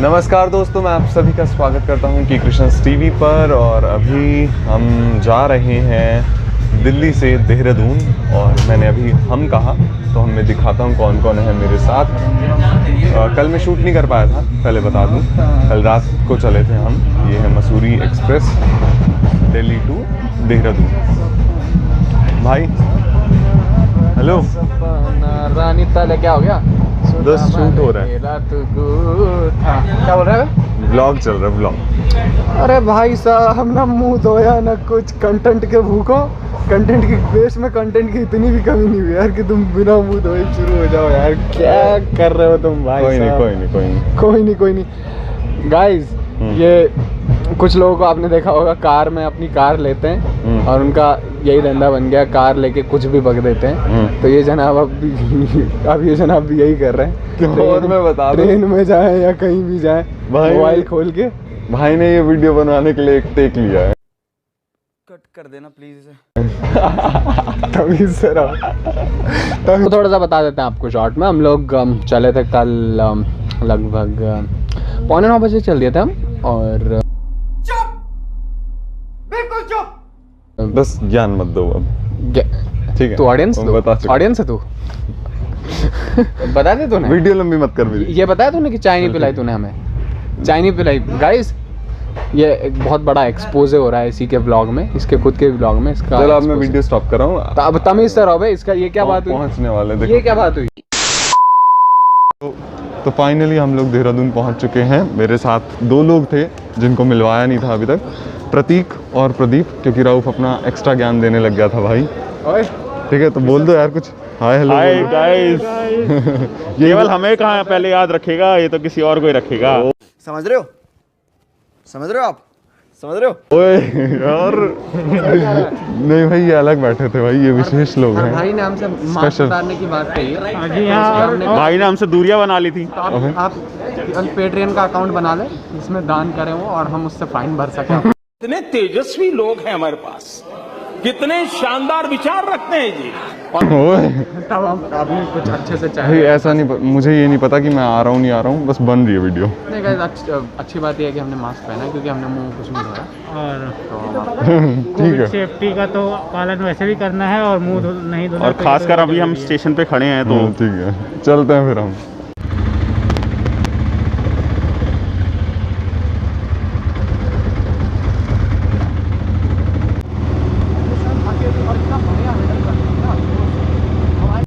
नमस्कार दोस्तों, मैं आप सभी का स्वागत करता हूं की कृष्णस टीवी पर। और अभी हम जा रहे हैं दिल्ली से देहरादून। और मैंने अभी हम कहा तो हम मैं दिखाता हूं कौन कौन है मेरे साथ। कल मैं शूट नहीं कर पाया था, पहले बता दूं। कल रात को चले थे हम। ये है मसूरी एक्सप्रेस, दिल्ली टू देहरादून। भाई हेलो। रानी ताले क्या हो गया? बस शूट हो रहा है। क्या बोल रहा है? व्लॉग चल रहा है, व्लॉग। अरे भाई साहब, ना मुंह धोया ना कुछ, कंटेंट के भूखो। कंटेंट की बेस में कंटेंट की इतनी भी कमी नहीं हुई यार कि तुम बिना मुंह धोए शुरू हो जाओ यार। क्या कर रहे हो तुम भाई? कोई नहीं गाइस। ये कुछ लोगों को आपने देखा होगा, कार में अपनी कार लेते हैं और उनका यही धंधा बन गया, कार लेके कुछ भी बक देते हैं। तो ये जनाब अब ये जनाब भी यही कर रहे हैं। और मैं बता दूं, ट्रेन में जाए या कहीं भी जाए, मोबाइल खोल के भाई ने ये वीडियो बनाने के लिए एक टेक लिया है। कट कर देना प्लीज इसे। तभी सर तो थोड़ा सा बता देते हैं आपको शॉर्ट में। हम लोग चले थे कल लगभग 8:45 बजे चल दिए थे हम। और बस ज्ञान मत दो अब, ठीक है? तू ऑडियंस है तू। बता दे तूने, वीडियो लंबी मत कर मेरी। ये बताया तूने कि चाय नहीं पिलाई तूने हमें? चाय नहीं पिलाई गाइस। ये एक बहुत बड़ा एक्सपोजे हो रहा है इसी के ब्लॉग में, इसके खुद के ब्लॉग में। इसका चलो अब मैं वीडियो स्टॉप कर रहा हूँ। अब तमीज से रहो भाई। इसका ये क्या बात हुई? पहुँचने वाले देखो। ये क्या बात हुई? तो फाइनली हम लोग देहरादून पहुँच चुके हैं। मेरे साथ दो लोग थे जिनको मिलवाया नहीं था अभी तक, प्रतीक और प्रदीप, क्योंकि राउफ अपना एक्स्ट्रा ज्ञान देने लग गया था भाई। ठीक है, तो बोल दो यार कुछ। Hi hello. Hi guys. केवल हमें कहाँ पहले याद रखेगा, ये तो किसी और को ही रखेगा। समझ रहे हो आप? समझ रहे हो? ओए यार नहीं भाई, ये अलग बैठे थे भाई, ये विशेष लोग हैं। भाई ने हमसे मास्क उतारने की बात कही है। भाई ने हमसे दूरियां बना ली थी। तो आप पेट्रियन का अकाउंट बना ले, इसमें दान करें वो, और हम उससे फाइन भर सकें। कितने तेजस्वी लोग हैं हमारे पास, कितने शानदार विचार रखते हैं जी। ओए तब हम आपने कुछ अच्छे से भाई चाहे। ऐसा नहीं, मुझे ये नहीं पता कि मैं आ रहा हूँ नहीं आ रहा हूँ, बस बन रही है वीडियो। नहीं गाइस, अच्छी बात यह है कि हमने मास्क पहना है, क्योंकि हमने मुंह कुछ नहीं धोया। और ठीक है, सेफ्टी का तो पालन वैसे भी करना है, और मुंह नहीं धोना। और खासकर अभी हम स्टेशन पे खड़े हैं तो ठीक है, चलते हैं फिर हम।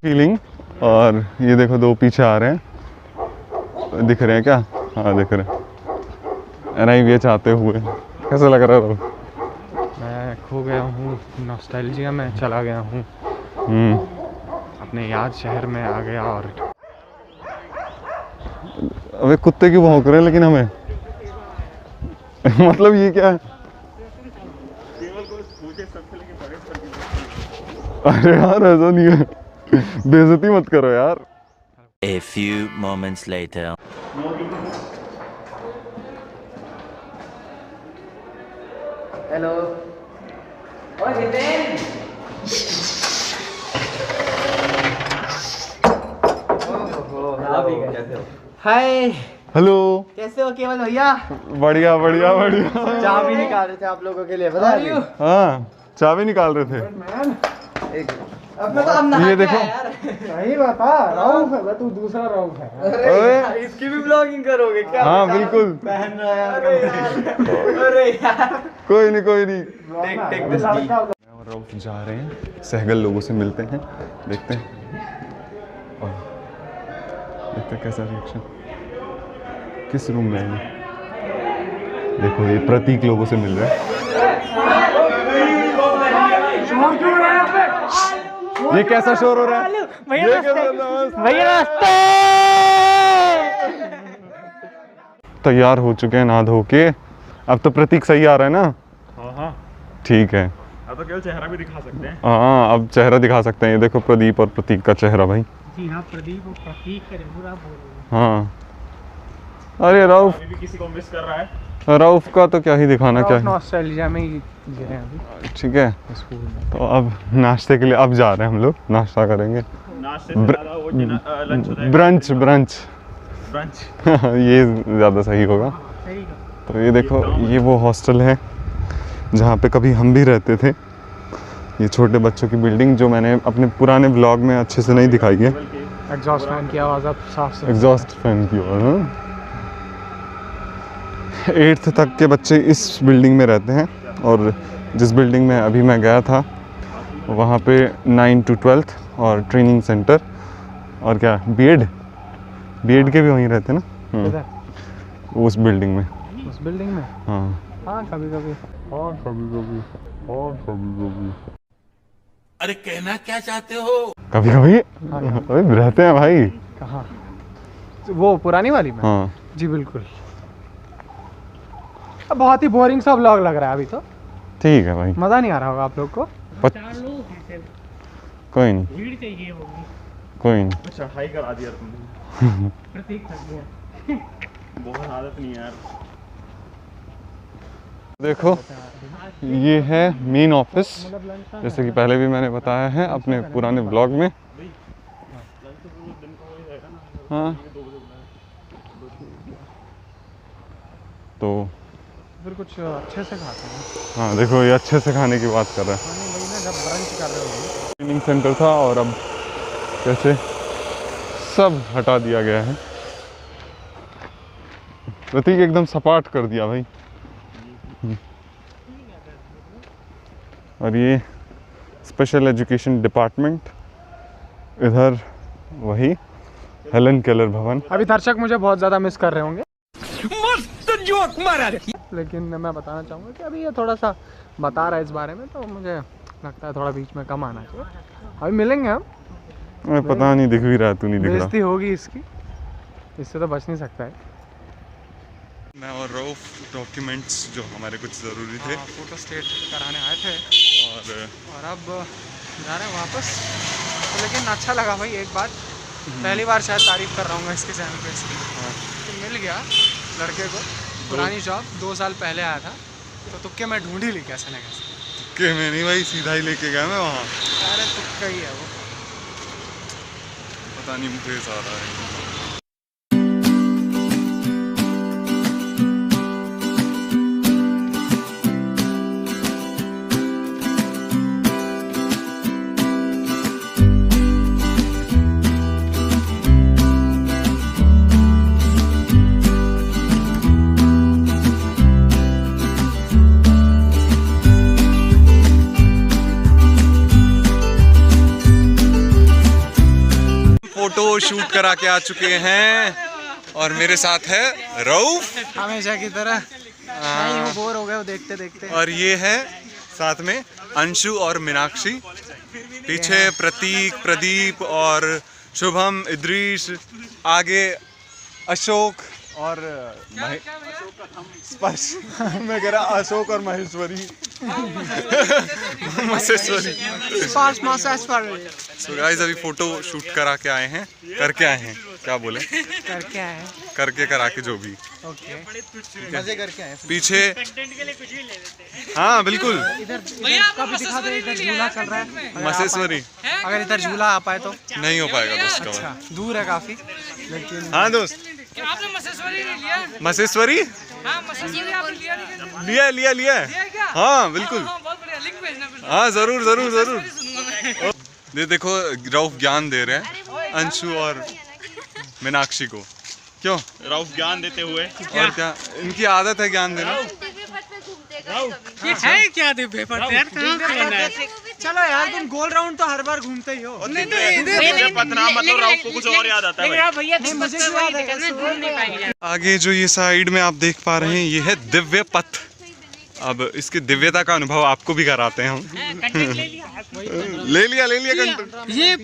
फीलिंग। और ये देखो दो पीछे आ रहे हैं, दिख रहे हैं क्या? हाँ दिख रहे हैं। अराइव ये चाहते हुए कैसा लग रहा है? मैं खो गया हूँ नॉस्टैल्जिया में, चला गया हूँ अपने याद शहर में आ गया। और अबे कुत्ते क्यों भौंक रहे हैं लेकिन हमें? मतलब ये क्या है? अरे यार ऐसा नहीं है, बेइज्जती मत करो यार। A few moments later. Hello. ओए हितेन। हाय, हेलो, कैसे हो केवल भैया? बढ़िया बढ़िया बढ़िया। चाबी निकाल रहे थे आप लोगों के लिए, बता रही हूँ। हाँ चाबी निकाल रहे थे। अब तो हम ये देखो, नहीं बता, राउफ है तू, दूसरा राउफ है। ओए इसकी भी ब्लॉगिंग करोगे क्या? हाँ बिल्कुल। पहन रहा है। अरे यार कोई नहीं टेक दिस। और राउफ जा रहे हैं, सहगल लोगों से मिलते हैं, देखते हैं और देखते हैं कैसा रिएक्शन। किस रूम में है? देखो ये प्रतीक लोगों से मिल रहा है। ये कैसा शोर हो रहा है? भैया तैयार हो चुके हैं नहा धो के। अब तो प्रतीक सही आ रहा है ना? हाँ ठीक है, अब तो केवल चेहरा भी दिखा सकते हैं। हाँ अब चेहरा दिखा सकते हैं। ये देखो प्रदीप और प्रतीक का चेहरा भाई। जी हाँ, प्रदीप और प्रतीक का पूरा बोल रहे हैं। हाँ अरे राउफ, अभी भी किसी को मिस कर रहा है। राउफ का तो क्या ही दिखाना, क्या ही। ऑस्ट्रेलिया में ही गए अभी ठीक है, स्कूल में। तो अब नाश्ते के लिए अब जा रहे हैं हम लोग, नाश्ता करेंगे। नाश्ते से ज़्यादा वो लंच हो जाएगा। ब्रंच ब्रंच ये ज़्यादा सही होगा। सही का। तो ये देखो, ये वो हॉस्टल है जहाँ पे कभी हम भी रहते थे। ये छोटे बच्चों की बिल्डिंग जो मैंने अपने पुराने ब्लॉग में अच्छे से नहीं दिखाई है। एग्जॉस्ट फैन की आवाज़ अब साफ से। एग्जॉस्ट फैन की आवाज़। हाँ, 8th तक के बच्चे इस बिल्डिंग में रहते हैं, और जिस बिल्डिंग में अभी मैं गया था वहाँ पे 9 to 12th और ट्रेनिंग सेंटर और क्या बीएड के भी वहीं रहते हैं ना। किधर? उस बिल्डिंग में। उस बिल्डिंग में? हाँ हाँ, कभी कभी। अरे कहना क्या चाहते हो? कभी कभी रहते हैं भाई। कहाँ? वो पुरानी वाली में? हाँ जी बिल्कुल। अब बहुत ही बोरिंग सा व्लॉग लग रहा है अभी तो। ठीक है भाई, मज़ा नहीं आ रहा होगा आप लोग को। 4 लोग हैं सिर्फ, कोई नहीं भीड़ चाहिए होगी। कोई नहीं। चढ़ाई करा दिया तुमने। प्रतीक थक गया। बहुत आदत नहीं है यार। देखो, ये है मेन ऑफिस, जैसे कि पहले भी मैंने बताया है अपने पुराने ब्लॉग में। हाँ, तो फिर कुछ अच्छे से खाते हैं। हाँ देखो, ये अच्छे से खाने की बात कर रहा है। वही ना, जब ब्रंच कर रहे हो। ट्रेनिंग सेंटर था और अब कैसे सब हटा दिया गया है। प्रतीक एकदम सपाट कर दिया भाई। और ये स्पेशल एजुकेशन डिपार्टमेंट, इधर वही हेलन केलर भवन। अभी दर्शक मुझे बहुत ज़्यादा मिस कर रहे होंगे, मस्त जोक मारा। लेकिन मैं बताना चाहूँगा कि अभी ये थोड़ा सा बता रहा है इस बारे में, तो मुझे लगता है थोड़ा बीच में कम आना चाहिए। अभी मिलेंगे हम। पता नहीं दिख भी रहा है, तू नहीं दिख रहा। बेइज्जती होगी इसकी, इससे तो बच नहीं सकता है। मैं और रऊफ डॉक्यूमेंट्स जो हमारे कुछ ज़रूरी थे फोटो स्टेट कराने आए थे और अब जा रहे हैं वापस। तो लेकिन अच्छा लगा भाई, एक बात पहली बार शायद तारीफ कर रहा हूँ इसके चैनल पे इसकी, कि मिल गया लड़के को पुरानी जॉब। 2 साल पहले आया था तो तुक्के में ढूंढ ही ली कैसे न कैसे। तुक्के में नहीं भाई, सीधा ही लेके गया मैं वहाँ। अरे तुक्का ही है वो। पता नहीं मुझे आ रहा है। फोटो शूट करा के आ चुके हैं और मेरे साथ है रऊफ हमेशा की तरह। नहीं, वो बोर हो गए वो देखते देखते। और ये है साथ में अंशु और मीनाक्षी, पीछे प्रतीक, प्रदीप और शुभम, इद्रीश, आगे अशोक और स्पर्श। मैं कह रहा अशोक और महेश्वरी। महेश्वरी। सो गाइस, अभी फोटो शूट करा के आए हैं, करके आए हैं, क्या बोले, करके आए हैं। करके करा के जो भी। ओके, मजे करके आए। पीछे कंटेंट के लिए कुछ भी ले लेते हैं। हाँ बिल्कुल। इधर का भी दिखा दे, इधर झूला चल रहा है। महेश्वरी अगर इधर झूला आ पाए तो। नहीं हो पाएगा दोस्त का। अच्छा, दूर है काफी, लेकिन हाँ दोस्त, आपने मसेश्वरी नहीं लिया? महेश्वरी हाँ, मसेश्वरी आपने लिया नहीं? लिया लिया लिया क्या? हाँ बिल्कुल। हाँ, बहुत बढ़िया, लिंक भेजना फिर। हाँ जरूर जरूर जरूर। सुनूंगा मैं। ये देखो, रऊफ ज्ञान दे रहे हैं अंशु और मीनाक्षी को। क्यों? राउफ ज्ञान देते हुए और क्या, इनकी आदत है ज्ञान देना। ये है क्या दिव्य पथ यार, कहाँ पे लेना है? चलो यार, तुम गोल राउंड तो हर बार घूमते ही हो। दिव्य पतना मतलब राउफ को कुछ और याद आता है भाई। भैया मुझे भी याद है। घूम नहीं पाएंगे। आगे जो ये साइड में आप देख पा रहे हैं, ये है दिव्य पथ। अब इसकी दिव्यता का अनुभव आपको भी कराते हैं हम। कंटेंट ले लिया। ले लिया कंटेंट। ये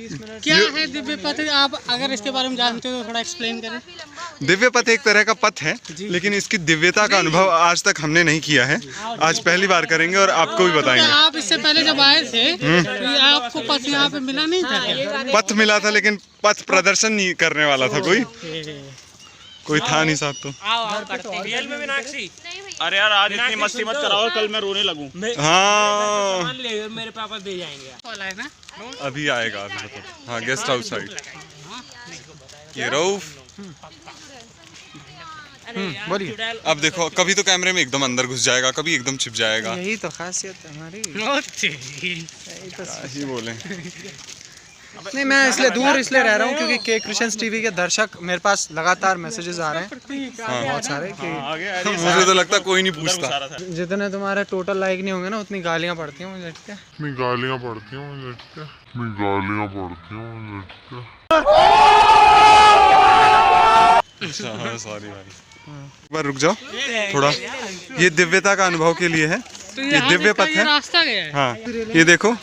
क्या है दिव्य पथ? आप अगर इसके बारे में जानते हो तो थोड़ा एक्सप्लेन करें। दिव्य पथ एक तरह का पथ है, लेकिन इसकी दिव्यता का अनुभव आज तक हमने नहीं किया है। आज पहली बार करेंगे और आपको भी बताएंगे। आप इससे पहले जब आए थे तो आपको पथ यहाँ पे मिला नहीं था क्या? पथ मिला था, लेकिन पथ प्रदर्शन नहीं करने वाला था कोई था नहीं साथ। तो आओ करते हैं। रियल में मीनाक्षी? अरे यार आज इतनी मस्ती मत कराओ, कल मैं रोने लगूं। हाँ ले, मेरे पापा दे जाएंगे। वाला है ना? अभी आएगा अभी मतलब। हाँ गेस्ट हाउस साइड ये रऊफ। बोलिए। अब देखो कभी तो कैमरे में एकदम अंदर घुस जाएगा, कभी एकदम छिप जाएगा। यही तो खासियत है हमारी। ही बोले। नहीं, मैं इसलिए दूर इसलिए रह रहा हूँ क्योंकि के कृष्णस टीवी के दर्शक मेरे पास लगातार मैसेजेस आ रहे हैं बहुत सारे कि मुझे तो लगता कोई नहीं पूछता। जितने तुम्हारे टोटल लाइक नहीं होंगे ना उतनी गालियाँ पड़ती हैं मुझे लगता है। अच्छा हाँ सॉरी भाई। एक बार रुक जाओ थोड़ा, ये दिव्यता का अनुभव के लिए है। ये दिव्य पथ है। रास्ता गया है। हाँ ये देखो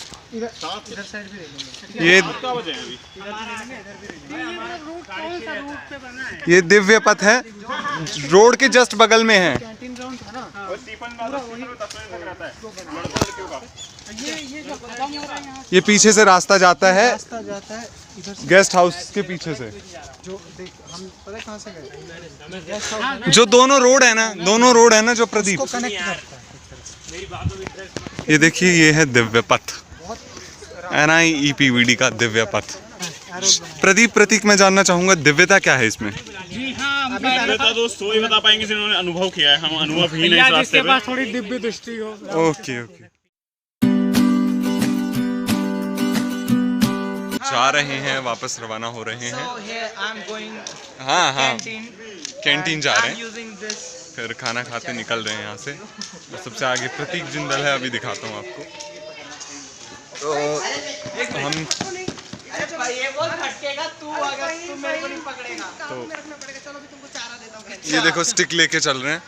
ये दिव्य पथ है, रोड के जस्ट बगल में है। ये पीछे से रास्ता जाता है गेस्ट हाउस के पीछे से। जो देख हम पता है कहाँ से गए, जो दोनों रोड है ना जो प्रदीप कनेक्ट करता है। ये देखिए ये है दिव्य पथ, NIEPVD का दिव्य पथ। प्रदीप प्रतीक मैं जानना चाहूंगा दिव्यता क्या है इसमें? जी हाँ, दिव्यता दोस्त वही बता पाएंगे जिन्होंने अनुभव किया है, हम अनुभव ही नहीं रास्ते जिसके पे। पास थोड़ी दिव्य दृष्टि हो। Okay okay. जा रहे हैं, वापस रवाना हो रहे हैं। हाँ हाँ कैंटीन जा रहे हैं, फिर खाना खाते निकल रहे हैं यहाँ से। और सबसे आगे प्रतीक जिंदल है, अभी दिखाता हूँ आपको। तो हम तो ये देखो स्टिक लेके चल रहे हैं।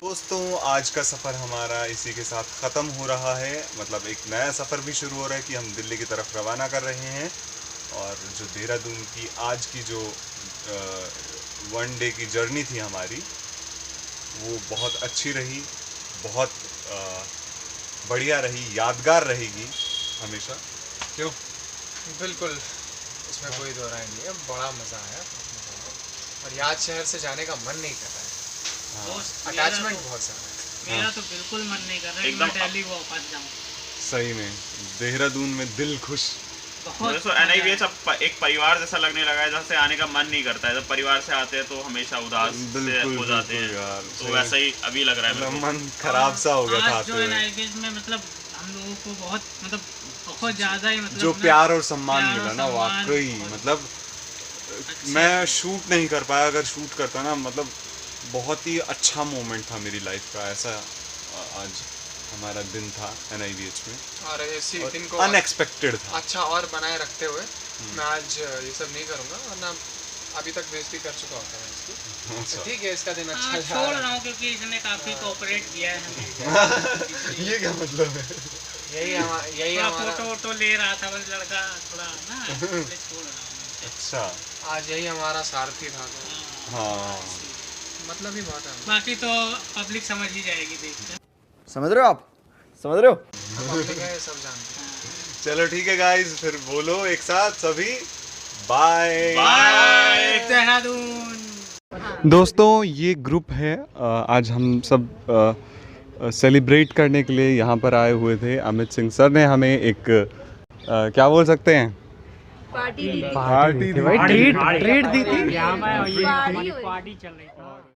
दोस्तों आज का सफ़र हमारा इसी के साथ ख़त्म हो रहा है। मतलब एक नया सफ़र भी शुरू हो रहा है कि हम दिल्ली की तरफ रवाना कर रहे हैं। और जो देहरादून की आज की जो 1 डे की जर्नी थी हमारी, वो बहुत अच्छी रही, बहुत बढ़िया रही, यादगार रहेगी हमेशा। क्यों? बिल्कुल, इसमें कोई दो राय नहीं है। बड़ा मज़ा आया और याद शहर से जाने का मन नहीं कर रहा है। अटैचमेंट बहुत सारा है। मेरा तो बिल्कुल मन नहीं कर रहा है कि मैं दिल्ली वापस जाऊँ। सही में देहरादून में दिल खुश। दोस्तों NIVH अब एक परिवार जैसा लगने लगा है, जैसे आने का मन नहीं करता है। जब परिवार से आते हैं तो हमेशा उदास से हो जाते हैं यार, तो वैसा ही अभी लग रहा है मेरे को। मन खराब सा हो गया था आज जो NIVH में मतलब हम लोगों को बहुत ज़्यादा ही मतलब जो प्यार और सम्मान मिला ना, वाकई मतलब मैं शूट नहीं कर पाया। अगर शूट करता ना, मतलब बहुत ही अच्छा मोमेंट था मेरी लाइफ का। ऐसा आज हमारा दिन था NIVH में और इसी दिन को अनएक्सपेक्टेड था। अच्छा और बनाए रखते हुए मैं आज ये सब नहीं करूँगा, वरना अभी तक बेइज्जती कर चुका होता है इसकी। ठीक है, इसका दिन अच्छा जा छोड़ रहा रहा हूँ क्योंकि इसने काफ़ी कोऑपरेट किया है हमें। ये क्या मतलब है? यही हमारा फोटो ले रहा था बस लड़का थोड़ा ना, इसलिए छोड़ रहा हूँ। अच्छा आज यही हमारा सारथी था। तो हाँ मतलब ही बहुत है। बाकी तो पब्लिक समझ ही जाएगी देखते। समझ रहे हो आप? समझ रहे हो? पब्लिक है, सब जानते हैं। चलो ठीक है गाइस, फिर बोलो एक साथ सभी बाय। देहरादून। दोस्तों ये ग्रुप है, आज हम सब सेलिब्रेट करने के लिए यहाँ पर आए हुए थे। अमित सिंह सर ने हमें एक क्या बोल सकते हैं, पार्टी ट्रीट दी थी। हमारी पार्टी चल रही थी।